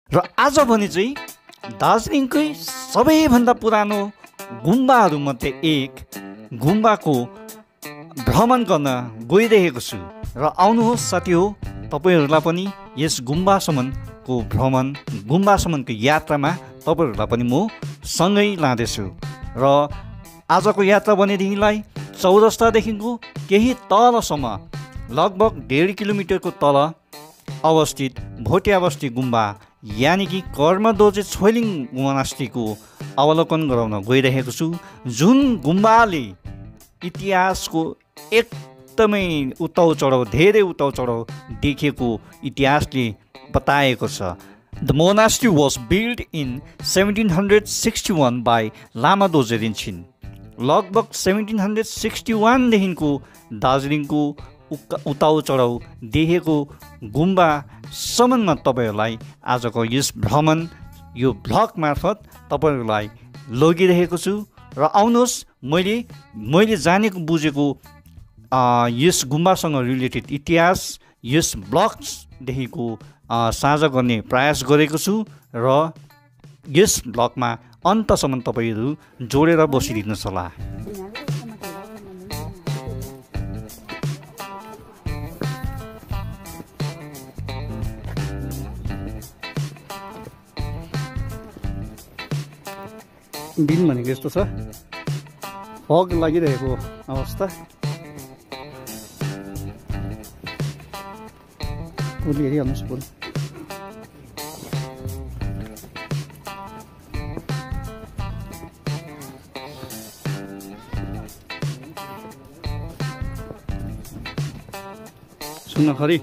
र आज भने चाहिँ दार्जिलिङकै सबैभन्दा पुरानो गुम्बाहरूमध्ये एक गुम्बाको भ्रमण गर्न गइरहेको छु। र आउनुहोस् साथी हो, तपाईँहरूलाई पनि यस गुम्बासम्मको गुम्बासम्मको यात्रामा तपाईँहरूलाई पनि म सँगै लाँदैछु। र आजको यात्रा भनेदेखिलाई चौरस्तादेखिको केही तलसम्म लगभग 1.5 किलोमिटरको तल अवस्थित भोटियाबस्ती गुम्बा यानि कि कर्मदोर्जे छोइलिङ मोनास्ट्रीको अवलोकन गराउन गइरहेको छु, जुन गुम्बाले इतिहासको एकदमै उताउ चढाउ, धेरै उताउ चढाउ देखेको इतिहासले बताएको छ। The monastery was built in 1761 by लामा दोर्जे रिन्छिन। लगभग 1761 देखिको दार्जिलिङको उताउ चढाउ देखेको गुम्बासम्ममा तपाईँहरूलाई आजको यस भ्रमण यो भ्लग मार्फत तपाईँहरूलाई लगिरहेको छु। र आउनुहोस्, मैले जानेको बुझेको यस गुम्बासँग रिलेटेड इतिहास यस ब्लगदेखिको साझा गर्ने प्रयास गरेको छु। र यस ब्लगमा अन्तसम्म तपाईँहरू जोडेर बसिदिनुहोस् होला। दिन भनेको यस्तो छ, फग लागिरहेको अवस्था। फुल हेरिहाल्नुहोस्, फुल सुन्न खरी।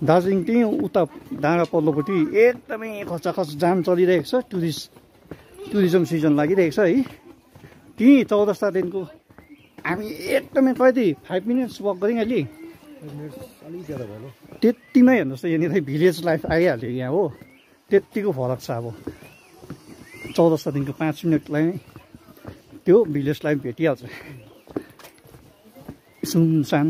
दार्जिलिङ त्यही उता डाँडा पल्लोपट्टि एकदमै खचाखच जाम चलिरहेको छ। टुरिज्म सिजन लागिरहेको छ है। त्यहीँ चौरस्तादेखिको हामी एकदमै कति 5 मिनट्स वक गऱ्यौँ अहिले। त्यतिमै हेर्नुहोस् त, यहाँनिर भिलेज लाइफ आइहाल्यो यहाँ हो। त्यतिको फरक छ। अब चौरस्तादेखिको 5 मिनटलाई त्यो भिलेज लाइफ भेटिहाल्छ। सुनसान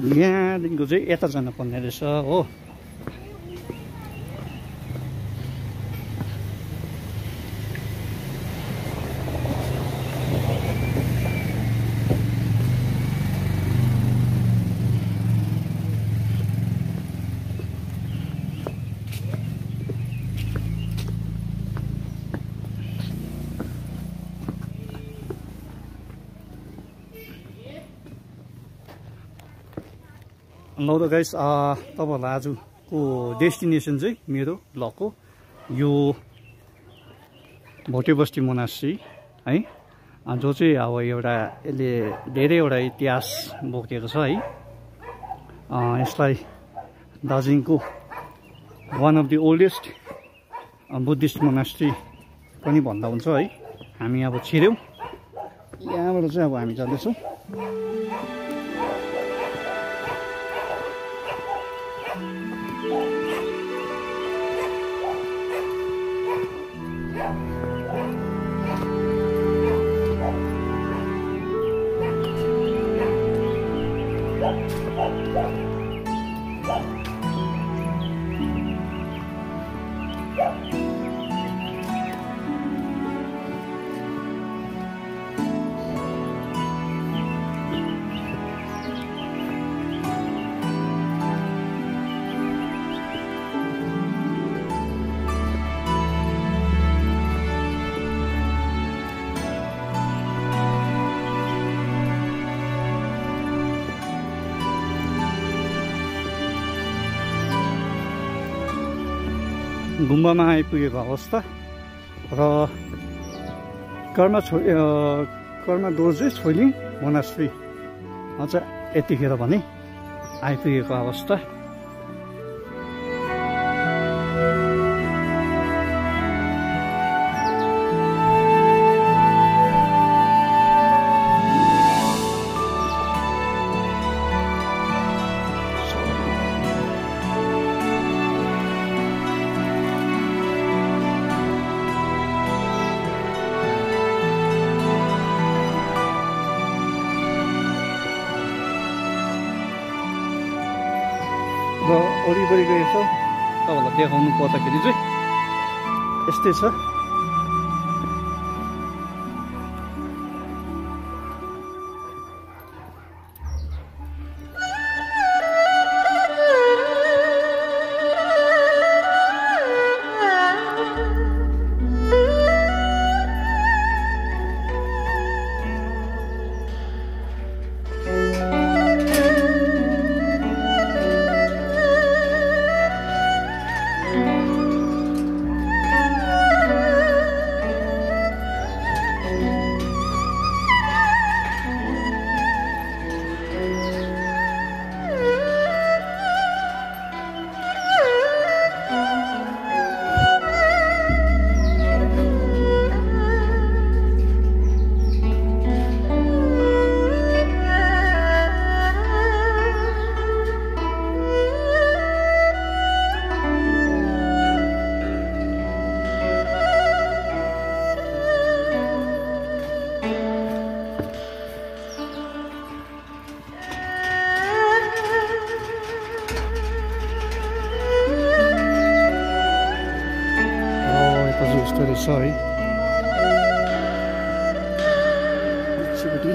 यहाँदेखिको चाहिँ यता जान पर्ने रहेछ हो। ल त गाइस, तपाईँहरूलाई आजको डेस्टिनेसन चाहिँ मेरो ब्लगको यो भोटेबस्ती मोनास्ट्री है, जो चाहिँ अब एउटा यसले धेरैवटा इतिहास बोकेको छ है। यसलाई दार्जिलिङको one of the oldest Buddhist monastery पनि भन्दा हुन्छ है। हामी अब छिर्यौँ, यहाँबाट चाहिँ अब हामी जाँदैछौँ। गुम्बामा आइपुगेको अवस्था र कर्मा दोर्जे छोइलिङ मोनास्ट्री अझ यतिखेर भने आइपुगेको अवस्था। र वरिपरिको यसो तपाईँहरूलाई देखाउनु पर्दाखेरि चाहिँ यस्तै छ। यस्तो रहेछ है पछिपट्टि।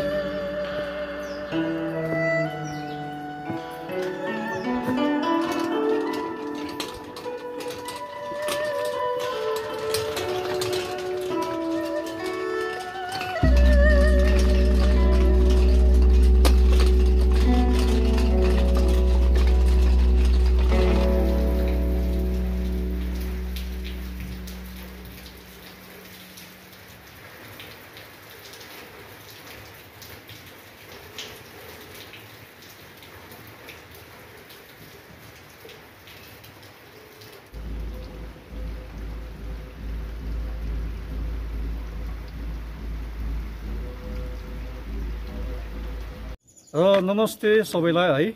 र नमस्ते सबैलाई है।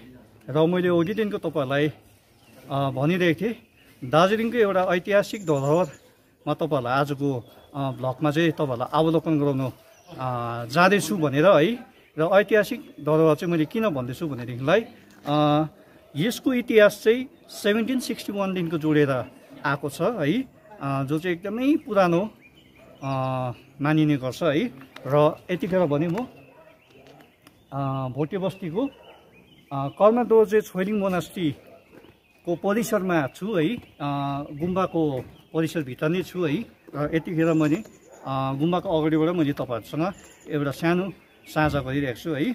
र मैले अघि दिनको तपाईँहरूलाई भनिरहेको थिएँ दार्जिलिङको एउटा ऐतिहासिक धरोहरमा तपाईँहरूलाई आजको भ्लगमा चाहिँ तपाईँहरूलाई अवलोकन गराउनु जाँदैछु भनेर है। र ऐतिहासिक धरोहर चाहिँ मैले किन भन्दैछु भनेदेखिलाई यसको इतिहास चाहिँ 1761 देखिको जोडेर आएको छ है, जो चाहिँ एकदमै पुरानो मानिने गर्छ है। र यतिखेर भने म भोटे बस्तीको कर्मदोर्जे छोइलिङ मोनास्ट्रीको परिसरमा छु है, गुम्बाको परिसरभित्र नै छु है। र यतिखेर मैले गुम्बाको अगाडिबाट मैले तपाईँहरूसँग एउटा सानो साझा गरिरहेको छु है।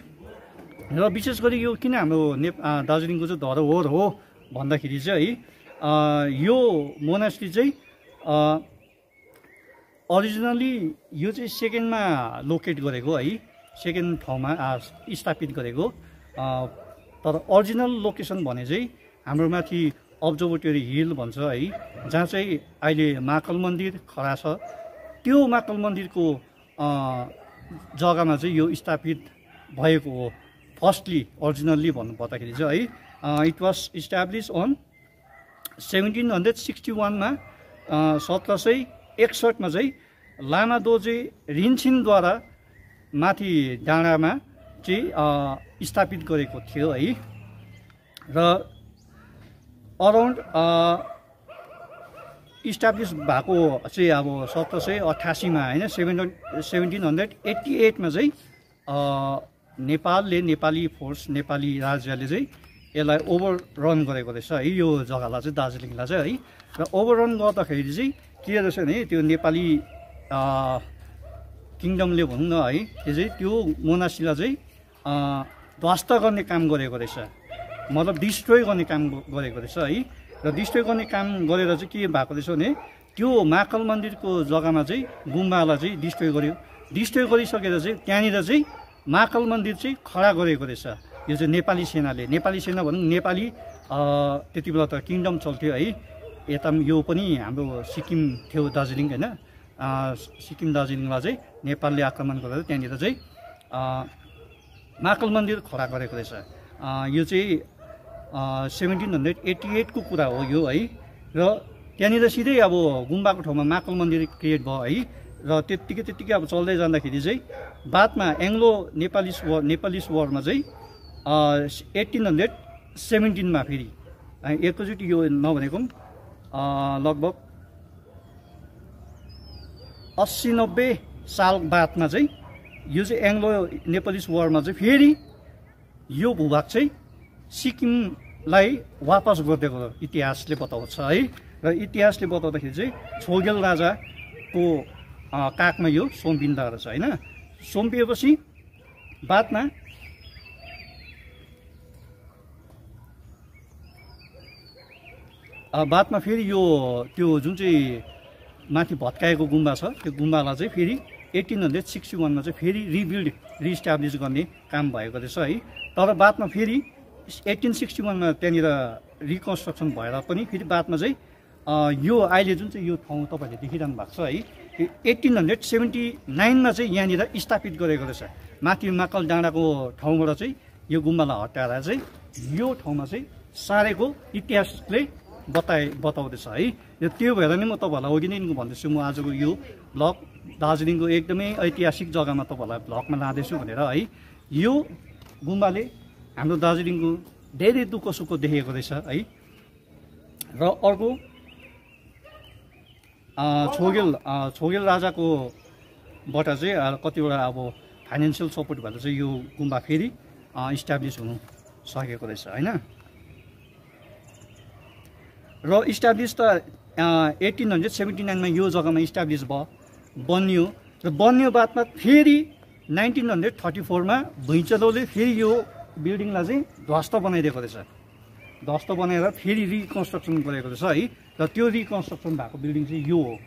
र विशेष गरी यो किन हाम्रो दार्जिलिङको चाहिँ धरोहर हो भन्दाखेरि चाहिँ है, यो मोनास्ट्री चाहिँ ओरिजिनली यो चाहिँ सेकेन्डमा लोकेट गरेको है, सेकेन्ड ठाउँमा स्थापित गरेको। तर ओरिजिनल लोकेसन भने चाहिँ हाम्रो माथि अब्जर्भेटरी हिल भन्छ है, जहाँ चाहिँ अहिले महाकाल मन्दिर खडा छ, त्यो महाकाल मन्दिरको जग्गामा चाहिँ यो स्थापित भएको हो। फर्स्टली ओरिजिनल्ली भन्नुपर्दाखेरि चाहिँ है, इट वाज इस्टाब्लिस अन 1761मा 1761मा चाहिँ लामा दोर्जे रिन्छिनद्वारा माथि डाँडामा चाहिँ स्थापित गरेको थियो है। र अराउन्ड इस्टाब्लिस भएको चाहिँ अब 1788मा होइन, 1788मा चाहिँ नेपालले, नेपाली फोर्स, नेपाली राज्यले चाहिँ यसलाई ओभररन गरेको रहेछ है, यो जग्गालाई चाहिँ, दार्जिलिङलाई चाहिँ है। र ओभररन गर्दाखेरि चाहिँ के रहेछ भने त्यो नेपाली किङडमले भनौँ न है, त्यो चाहिँ त्यो मोनास्ट्रीलाई चाहिँ ध्वस्त गर्ने काम गरेको रहेछ, मतलब डिस्ट्रोय गर्ने काम गरेको रहेछ है। र डिस्ट्रोय गर्ने काम गरेर चाहिँ के भएको रहेछ भने त्यो महाकाल मन्दिरको जग्गामा चाहिँ गुम्बालाई चाहिँ डिस्ट्रोय गर्यो। डिस्ट्रोय गरिसकेर चाहिँ त्यहाँनिर चाहिँ महाकाल मन्दिर चाहिँ खडा गरेको रहेछ। यो चाहिँ नेपाली सेना भनौँ नेपाली त्यति बेला त किङडम चल्थ्यो है। यता यो पनि हाम्रो सिक्किम थियो दार्जिलिङ होइन, सिक्किम दार्जिलिङमा चाहिँ नेपालले आक्रमण गरेर त्यहाँनिर चाहिँ महाकाल मन्दिर खडा गरेको रहेछ। यो चाहिँ 1788 को कुरा हो यो है। र त्यहाँनिर सिधै अब गुम्बाको ठाउँमा महाकाल मन्दिर क्रिएट भयो है। र त्यत्तिकै अब चल्दै जाँदाखेरि चाहिँ बादमा एङ्ग्लो नेपालिस वारमा चाहिँ 1817 मा फेरि एकैचोटि यो नभनेको लगभग 80-90 साल बादमा चाहिँ यो चाहिँ एङ्ग्लो नेपालिस वारमा चाहिँ फेरि यो भूभाग चाहिँ सिक्किमलाई वापस गरिदिएको इतिहासले बताउँछ है। र इतिहासले बताउँदाखेरि चाहिँ छोगेल राजाको काखमा यो सुम्पिँदो रहेछ होइन। सुम्पिएपछि बादमा फेरि यो त्यो जुन चाहिँ माथि भत्काएको गुम्बा छ त्यो गुम्बालाई चाहिँ फेरि 1861 मा चाहिँ फेरि रिइस्टाब्लिस गर्ने काम भएको रहेछ है। तर बादमा फेरि 1861 मा त्यहाँनिर रिकन्स्ट्रक्सन भएर पनि फेरि बादमा चाहिँ यो अहिले जुन चाहिँ यो ठाउँ तपाईँहरूले देखिरहनु भएको छ है, 1879 मा चाहिँ यहाँनिर स्थापित गरेको रहेछ। माथि महाकाल डाँडाको ठाउँबाट चाहिँ यो गुम्बालाई हटाएर चाहिँ यो ठाउँमा चाहिँ सारेको इतिहासले बताउँदैछ है। यो त्यो भएर नै म तपाईँहरूलाई अघि नै भन्दैछु, म आजको यो भ्लग दार्जिलिङको एकदमै ऐतिहासिक जग्गामा तपाईँहरूलाई भ्लगमा लाँदैछु भनेर है। यो गुम्बाले हाम्रो दार्जिलिङको धेरै दुःख सुख देखेको रहेछ है। र अर्को छोगेल राजाकोबाट चाहिँ कतिवटा अब फाइनेन्सियल सपोर्ट भएर चाहिँ यो गुम्बा फेरि इस्टाब्लिस हुनु सकेको रहेछ होइन। र इस्टाब्लिस त 1879 मा यो जग्गामा इस्टाब्लिस बन्यो। र बन्यो बादमा फेरि 1934 मा भुइँचलोले फेरि यो बिल्डिङलाई चाहिँ ध्वस्त बनाइदिएको रहेछ। ध्वस्त बनाएर फेरि रिकन्स्ट्रक्सन गरेको रहेछ है। र त्यो रिकन्स्ट्रक्सन भएको बिल्डिङ चाहिँ यो हो।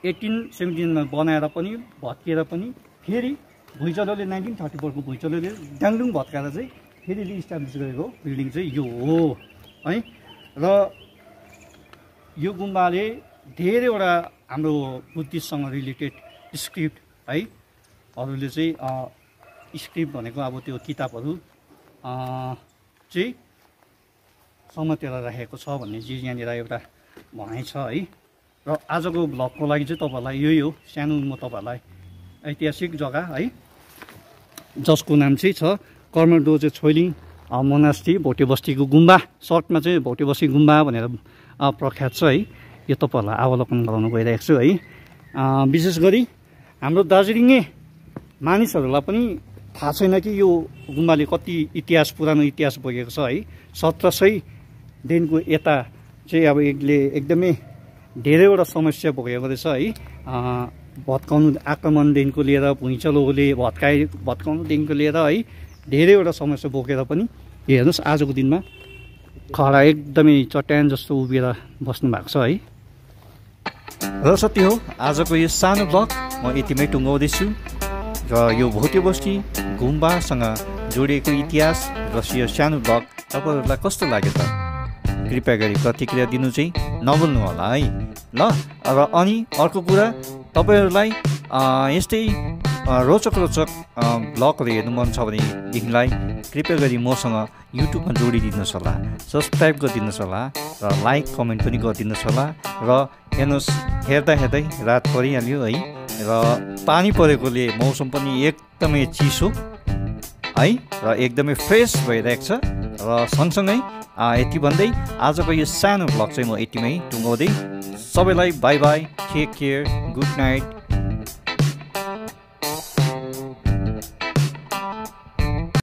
1879 मा बनाएर पनि भत्किएर पनि फेरि भुइँचलोले 1934 को भुइँचलोले डाङडुङ भत्काएर चाहिँ फेरि रिइस्टाब्लिस गरेको बिल्डिङ चाहिँ यो हो है। र यो गुम्बाले धेरैवटा हाम्रो बुद्धिस्टसँग रिलेटेड स्क्रिप्ट है अरूले चाहिँ स्क्रिप्ट भनेको अब त्यो किताबहरू चाहिँ समातेर राखेको छ भन्ने चिज यहाँनिर एउटा भनाइ छ है। र आजको भ्लगको लागि चाहिँ तपाईँहरूलाई यही हो, सानो म तपाईँहरूलाई ऐतिहासिक जग्गा है जसको नाम चाहिँ छ कर्मडोजे छोइलिङ मोनास्ट्री भोटे बस्तीको गुम्बा, सर्टमा चाहिँ भोटे बस्ती गुम्बा भनेर प्रख्यात छ है। यो तपाईँहरूलाई अवलोकन गराउन गइरहेको छु है। विशेष गरी हाम्रो दार्जिलिङे मानिसहरूलाई पनि थाहा छैन कि यो गुम्बाले कति पुरानो इतिहास बोकेको छ है। 1700 देखिको यता चाहिँ अब एकदमै धेरैवटा समस्या भोगेको रहेछ है। भत्काउनु आक्रमणदेखिको लिएर भुइँचलोले भत्काउनुदेखिको लिएर है धेरैवटा समस्या बोकेर पनि हेर्नुहोस् आजको दिनमा खडा एकदमै चट्यान जस्तो उभिएर बस्नु भएको छ है। र सत्य हो आजको यो सानो भ्लग म यतिमै टुङ्गाउँदैछु। र यो भोटे बस्ती गुम्बासँग जोडिएको इतिहास र यो सानो भ्लग तपाईँहरूलाई कस्तो लाग्यो त कृपया गरी प्रतिक्रिया दिनु चाहिँ नभुल्नु होला है ल। र अनि अर्को कुरा तपाईँहरूलाई यस्तै रोचक भ्लगहरू हेर्नु मन छ भनेदेखिलाई कृपया गरी मसँग युट्युबमा जोडिदिनुहोस् होला, सब्सक्राइब गरिदिनुहोस् होला र लाइक कमेन्ट पनि गरिदिनुहोस् होला। र हेर्नुहोस् हेर्दै रात परिहाल्यो है र पानी परेकोले मौसम पनि एकदमै चिसो है र एकदमै फ्रेस भइरहेको छ। र सँगसँगै यति भन्दै आजको यो सानो भ्लग चाहिँ म यतिमै टुङ्गाउँदै सबैलाई bye bye, take care, good night.